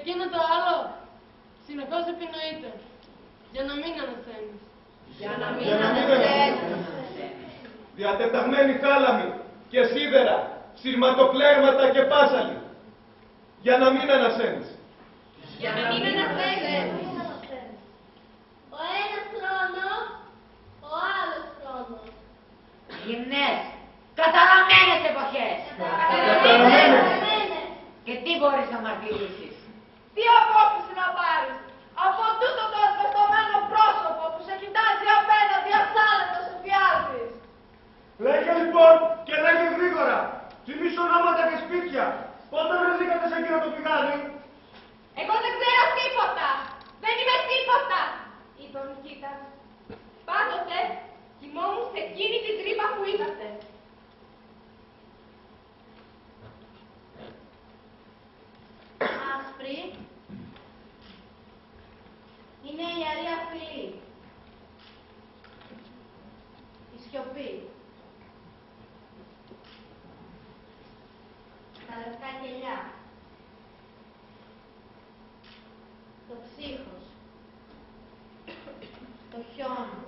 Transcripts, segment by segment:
εκείνο το άλλο συνεχώς επινοείται. Για να μην ανασένεις. Για να μην ανασένεις. Διατεταγμένη θάλαμη και σίδερα, σειρματοκλέρματα και πάσαλοι. Για να μην ανασένεις. Για να μην ανασένεις. Ο ένας χρόνος, ο άλλος χρόνος. Γυμνές, καταραμένες εποχές. Καταραμένες. Και τι μπορείς να μαρτυρήσεις? Τι απόφαση να πάρεις από τούτο το ασβεστομένο πρόσωπο που σε κοιτάζει απέναντι ασάλευτος εφιάλτης? Λέγε λοιπόν και λέγε γρήγορα. Θυμίσου ονόματα και σπίτια. Πότε βρεθήκατε σε εκείνο το πηγάδι? Εγώ δεν ξέρω τίποτα. Δεν είμαι τίποτα, είπε ο Νικήτας. Πάντοτε κοιμόμουν σε εκείνη την τρύπα που είδατε. Άσπρη είναι η ιερή φυλή. Η σιωπή. Τα λευκά κελιά. Το ψύχος. Το χιόνι.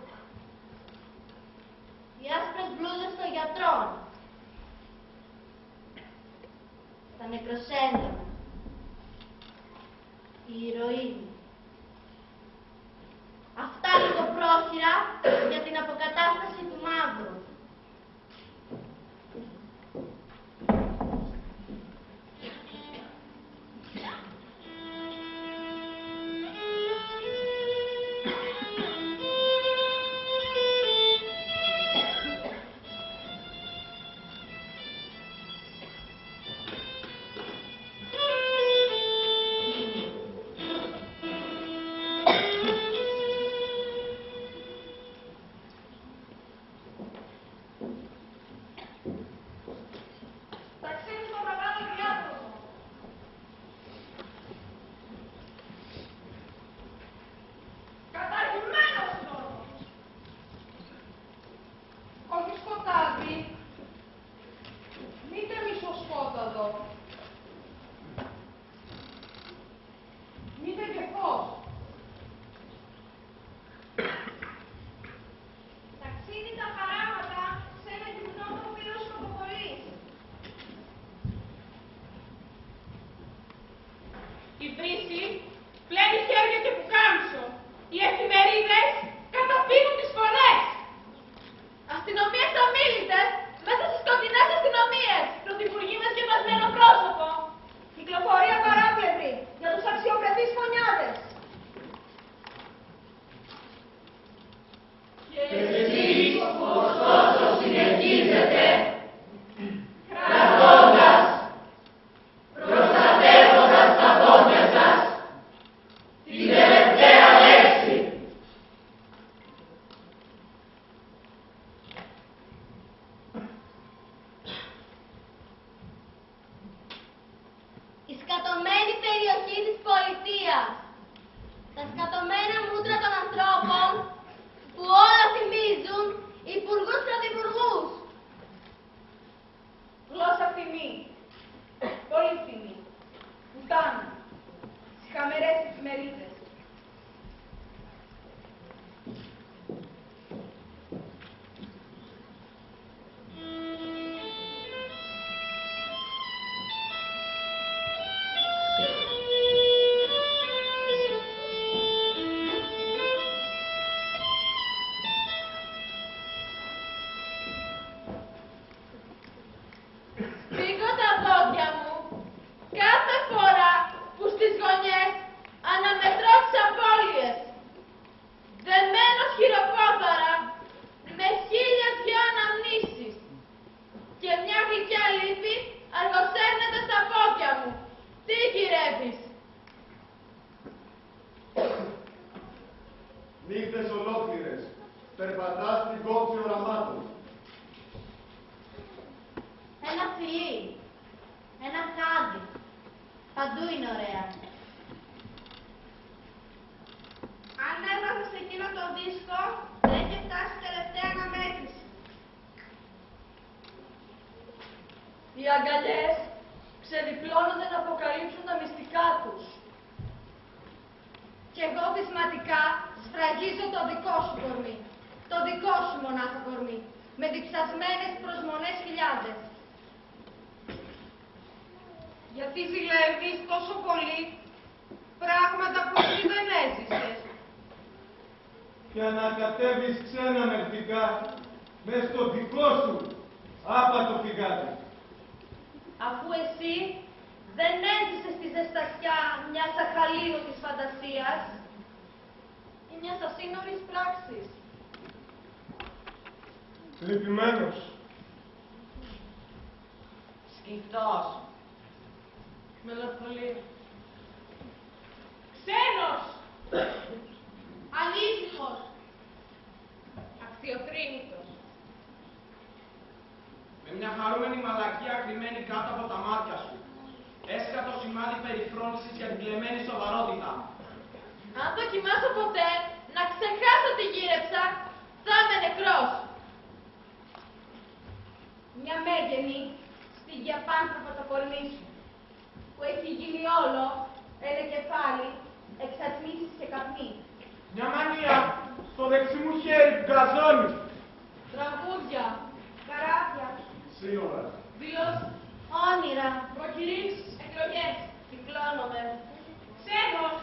Οι άσπρες μπλούζες των γιατρών. Τα νεκροσέντανα. Η ηρωίνη. Αυτά λίγο πρόχειρα για την αποκατάσταση του μαύρου. Η βρύση πλένει χέρια και πουκάμισο. Οι εφημερίδες καταφύγουν τις φωνές. Αστυνομίες αμίλητες μέσα στις σκοτεινές αστυνομίες. Πρωθυπουργοί με σκεπασμένο πρόσωπο. Κυκλοφορία παράπλευρη για τους αξιοπρεπείς φωνιάδες. Και εσείς ωστόσο συνεχίζετε κρατώντας, προστατεύοντας τα πόδια σας την τελευταία λέξη. Η σκατωμένη περιοχή της πολιτείας. Τα σκατωμένα μούτρα των ανθρώπων που όλα θυμίζουν υπουργούς πρωθυπουργούς. Γλώσσα φθηνή. Πολύ φθηνή. Πουτάνα. Στις χαμερές εφημερίδες. Σφίγγω τα δόντια μου κάθε φορά που στις γωνιές αναμετρώ τις απώλειες. Δεμένος χειροπόδαρα με 1002 αναμνήσεις και μια γλυκιά λύπη αργοσέρνεται στα πόδια μου. Τι γυρεύεις? Νύχτες ολόκληρες, περπατάς στην κόψη οραμάτων. Ένα φιλί. Ένα χάδι. Παντού είναι ωραία. Αν έβαζες εκείνο το δίσκο, δεν είχε φτάσει τελευταία αναμέτρηση. Οι αγκαλιές ξεδιπλώνονται να αποκαλύψουν τα μυστικά τους. συναισθηματικά σφραγίζω το δικό σου κορμί. Το δικό σου μονάχα κορμί. Με διψασμένες προσμονές χιλιάδες. Γιατί ζηλεύεις τόσο πολύ πράγματα που εσύ δεν έζησες. Και να κατέβεις ξένα μερτικά μες στο δικό σου άπατο φυγάδι. Αφού εσύ δεν έζησες τη ζεστασιά μιας αχαλήνωτης φαντασίας ή μιας ασύνορης πράξης. Λυπημένος. Σκυφτός. Μελαγχολία. Ξένος. Ανήσυχος. Αξιοθρήνητος. Με μια χαρούμενη μαλακία κρυμμένη κάτω από τα μάτια σου. Έσκατο σημάδι περιφρόνησης για την κλεμμένη σοβαρότητα. Αν δοκιμάσω ποτέ να ξεχάσω τι γύρεψα, θα είμαι νεκρός. Μια μέγενη στη διαπάνθρωπα το κορμί σου, που έχει γίνει όλο ένα κεφάλι, εξατμίσεις και καπνί. Μια μανία στο δεξί μου χέρι που γκαζώνει. Τραγούδια, καράβια, Σύνορα. Δηλώσεις. όνειρα, Προκηρύξεις. εκλογές, κυκλώνομαι. Ξένος.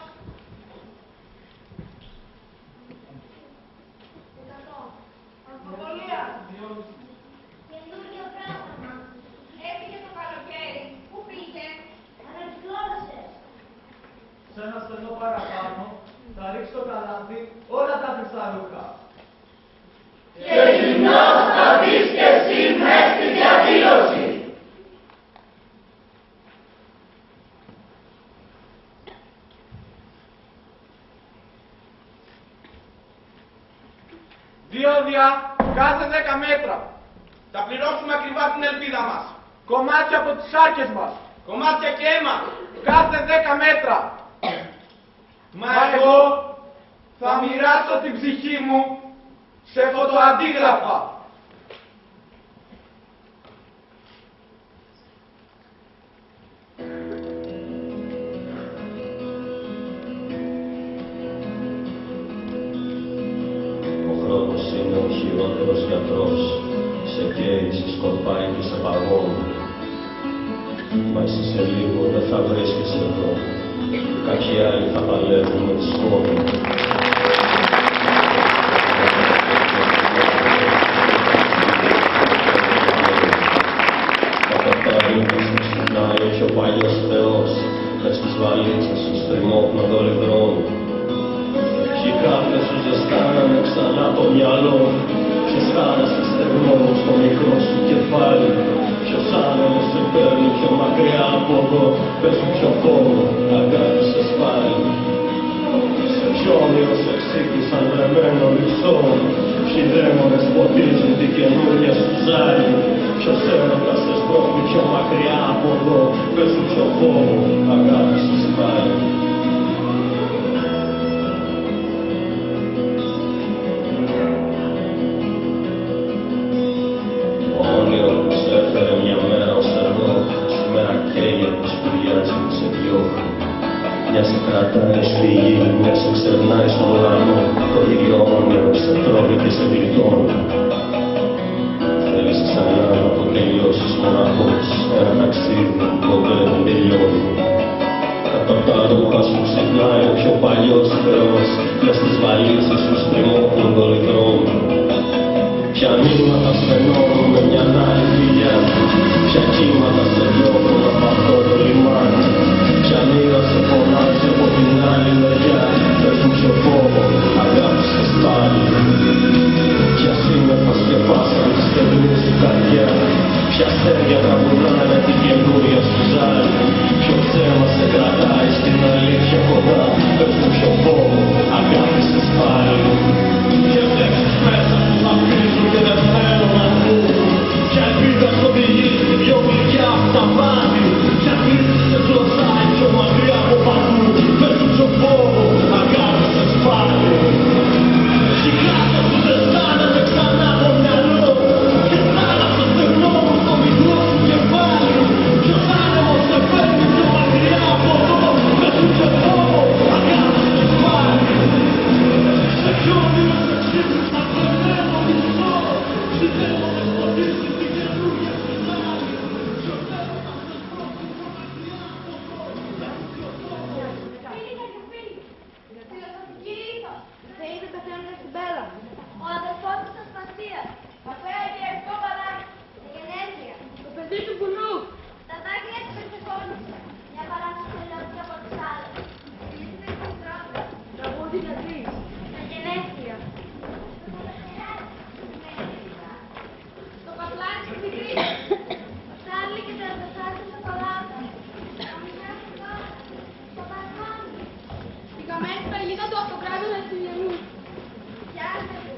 Αμφιβολία. Καινούριο πράγμα. Έφυγε το καλοκαίρι. Πού πήγε? Ανακυκλώνεσες. Σε ένα στενό παραπάνω θα ρίξω το καλάθι όλα τα χρυσά ρούχα. Και γυμνός θα μπεις κι εσύ μες στη διαδήλωση. Διόδια κάθε 10 μέτρα. Θα πληρώσουμε ακριβά την ελπίδα μας. Κομμάτια από τις άρκες μας. Κομμάτια και αίμα. Κάθε 10 μέτρα. Μα εγώ θα μοιράσω την ψυχή μου σε φωτοαντίγραφα. Ο χρόνος είναι ο χειρότερος γιατρός. Σε καίει, σε σκορπάει και σε παγώνει. Μα εσύ σε λίγο δεν θα βρίσκεσαι εδώ. Κάποιοι άλλοι θα παλεύουν με τη σκόνη. Τα πορτάρια σου ξυπνάει όχι ο παλιός Θεός. Μες στις βαλίτσες σου στριμώχνονται όλοι δρόμοι. Ποιοι κάθε σου ζεστάνανε ξανά το μυαλό. Ποιος χάνασε στεγνώνει στο μικρό σου κεφάλι. Ποιος άνεμος σε παίρνει πιο μακριά από εδώ. Πες μου ποιο φόβο αγάπησες πάλι. Σε ποιο όνειρο σε ξύπνησαν βρεμένο λυψό. Ποιοι δαίμονες ποτίζουν την καινούρια σου ζάλη. Ποιος έρωτας σε σπρώχνει πιο μακριά από εδώ. Πες μου ποιο φόβο αγάπησες πάλι. Όνειρο που σε έφερε μια μέρα ως εγώ. Σήμερα καίγεται, σπουριάζει και σε διώχνει. Μια σε κρατάει στη γη, μια σε ξερνάει στον ουρανό. Το ίδιο όνειρο σε τρώει και σε γλιτώνει. Θέλεις ξανά να το τελειώσεις μοναχός. Ένα ταξίδι που ποτέ δεν τελειώνει. Κάτω απ' τα ρούχα σου ξυπνάει ο πιο παλιός Θεός. Μες στις βαλίτσες σου στριμώχνονται όλοι δρόμοι. Ποια νήματα στενώνουν με μια άλλη δουλειά. Ποια κύματα σε διώχνουν από αυτό το λιμάνι. Ποια μοίρα σε φωνάζει από την άλλη μεριά. Πες μου ποιο φόβο αγάπησες πάλι. Ποια σύννεφα σκεπάσαν τη στεγνή σου καρδιά. Ποια αστέρια τραγουδάνε την καινούρια σου ζάλη. Ποιο ψέμα σε κρατάει στην αλήθεια κοντά. Πες μου ποιο φόβο αγάπησες πάλι. Ποιες λέξεις μέσα σου αφήσουν και δεν θέλουν να ακούν. Ποια ελπίδα στο πηγή στην πιο γλυκιά από τα μάτια. Ποια κρίση σε ζωή χαμένη στα υλικά του αυτοκράτορα Ευθυμιανού. Πιάστε το.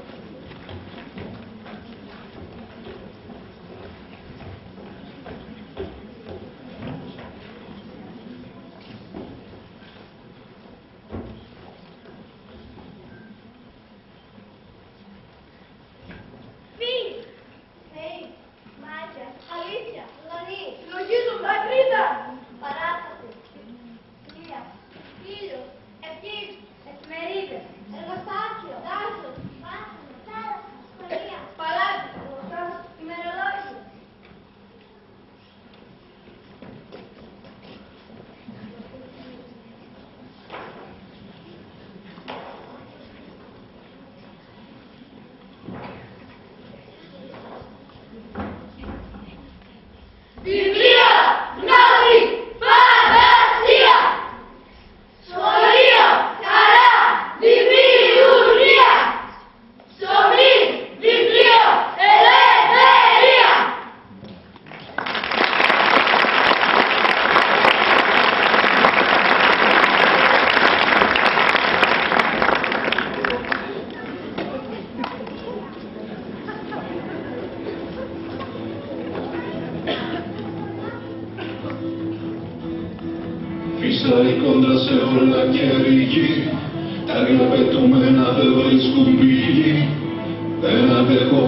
Φυσάει κόντρα σε όλα και ρηγή, τα άγρια πετούμενα δεν βρίσκουν πηγή. Δεν αντέχω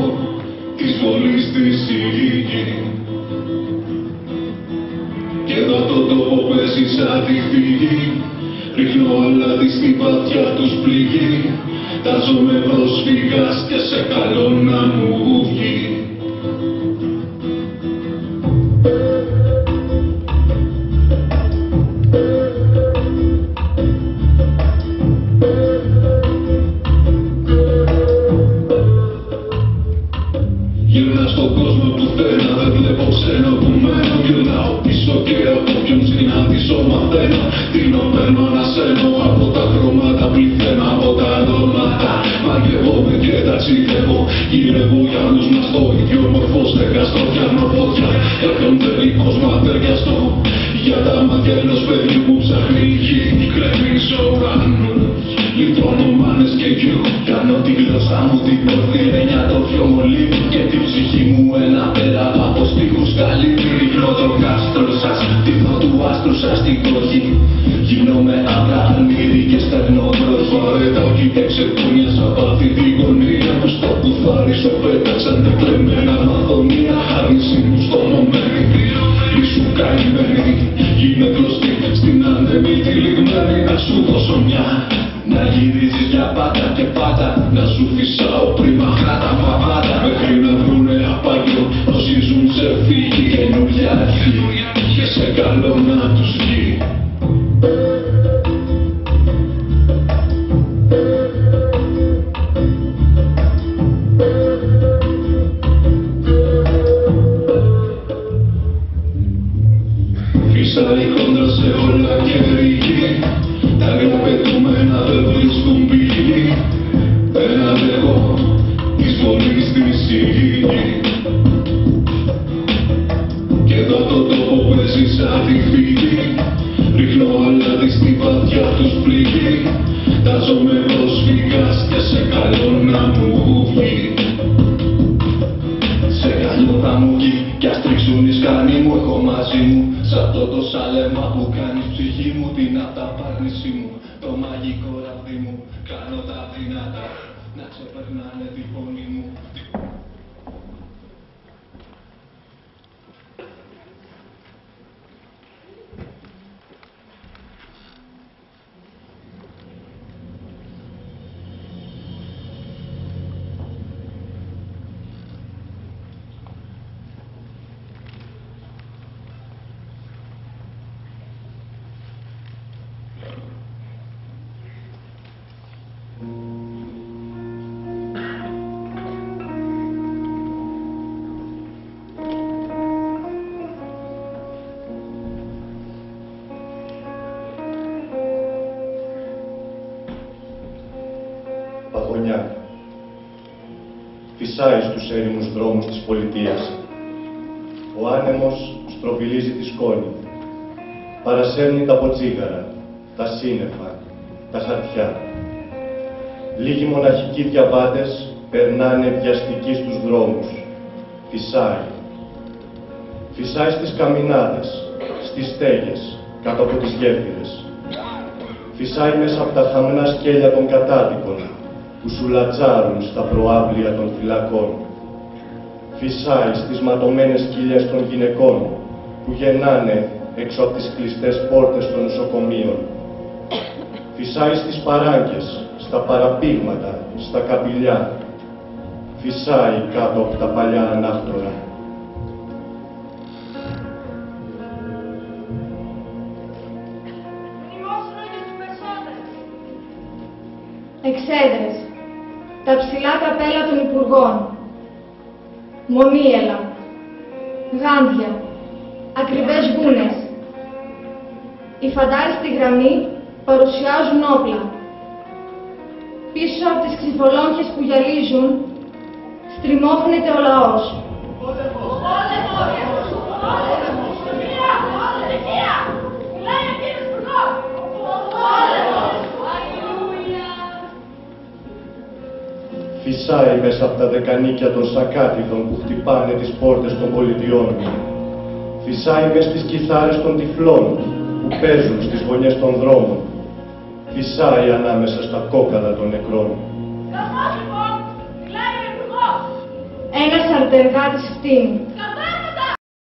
της βολής της η. Κι εδώ το τόπο παίζει σαν τη φύγη, ρίχνω αλάτι στην πάτια τους πληγή. Τάζομαι πρόσφυγας και σε καλό να μου βγει. Γυρνά στον κόσμο που θέλω, δεν βλέπω ξένο που μένω. Γυρνάω πίσω και από ποιον συνάντησω μαθαίνω. Τίνω παίρνω να σένω από τα χρώματα, πληθαίνω από τα δώματα. Μαγεύομαι και ταξιδεύω, γυρεύω για άλλους μας το ίδιο μορφό. Στεγαστώ, πιάνω φωτιά, έρχονται δικός μου ατεριαστό. Για τα μάτια ενός παιδιού που ψάχνει γη, κρέμει ο ουρανός. Λιτρώνω μάνες και γιου, κάνω τη γλώσσα μου την πορφυρένια, το πιο μολύβι και την ψυχή μου ένα πέρα από στίχους καλύβι. Ρίχνω το κάστρο σας, τύχω του άστρου σας στην κοχή. Γίνομαι Αβρααμίδη και στέλνω μπρος βαρέτα, όχι εξεκούνιας από αυτή τη γωνία που στο κουφάρι σου πέταξαν τεκλεμμένα μαθονία. Άρνηση μου στομωμένη, ήσου καημένη, γίνε κλωστή στην άνεμη τη λιγμένη. Να σου δώσω μια, να γυρίζεις για πάντα και πάντα, να σου φυσάω πρίμα κράτα παπάτα. Μέχρι να βρουνε απάγιο, όσοι ζουν σε φύγη καινούρια αρχή και σε καλό να τους βγει. Φυσάει κόντρα σε όλα και ρηγή, τα άγρια πετούμενα δεν βρίσκουν πηγή. Δεν αντέχω της βολής της η. Κι εδώ το τόπο παίζει σαν τη φύγη, ρίχνω αλάτι στην πάτια τους πληγή. Τάζομαι πρόσφυγας και σε καλό να μου βγει. Σε καλό να μου βγει κι ας τρίξουν οι σκάνοι μου, έχω μαζί μου σ' αυτό το σάλεμα που κάνεις ψυχή μου, την αυταπάρνησή μου, το μαγικό ραβδί μου. Κάνω τα δυνατά να ξεπερνάνε τη φωνή μου. Παγωνιά. Φυσάει στους έρημους δρόμους της πολιτείας. Ο άνεμος στροβιλίζει τη σκόνη. Παρασέρνει τα ποτσίγαρα, τα σύννεφα, τα χαρτιά. Λίγοι μοναχικοί διαβάτες περνάνε βιαστικοί στους δρόμους. Φυσάει. Φυσάει στις καμινάδες, στις στέγες, κάτω από τις γέφυρες. Φυσάει μέσα από τα χαμνά σκέλια των κατάδικων που σουλατσάρουν στα προάβλια των φυλακών. Φυσάει στις ματωμένες κοιλιές των γυναικών που γεννάνε έξω από τις κλειστές πόρτες των νοσοκομείων. Φυσάει στις παράγκες, στα παραπήγματα, στα καμπυλιά. Φυσάει κάτω από τα παλιά ανάφτορα. Εξέδρες, τα ψηλά καπέλα των υπουργών, μονίελα, γάντια, ακριβές γούνες. Οι φαντάροι στη γραμμή παρουσιάζουν όπλα. Πίσω από τις ξυφολόγχες που γυαλίζουν, στριμώχνεται ο λαός. Φυσάει μέσα από τα δεκανίκια των σακάτιδων που χτυπάνε τις πόρτες των πολιτιών. Φυσάει μες στις κιθάρες των τυφλών που παίζουν στις γωνιές των δρόμων. Φυσάει ανάμεσα στα κόκαλα των νεκρών. Καθώς λοιπόν, μιλάει ο υπουργός. Ένας αρτεργάτης φτύνει.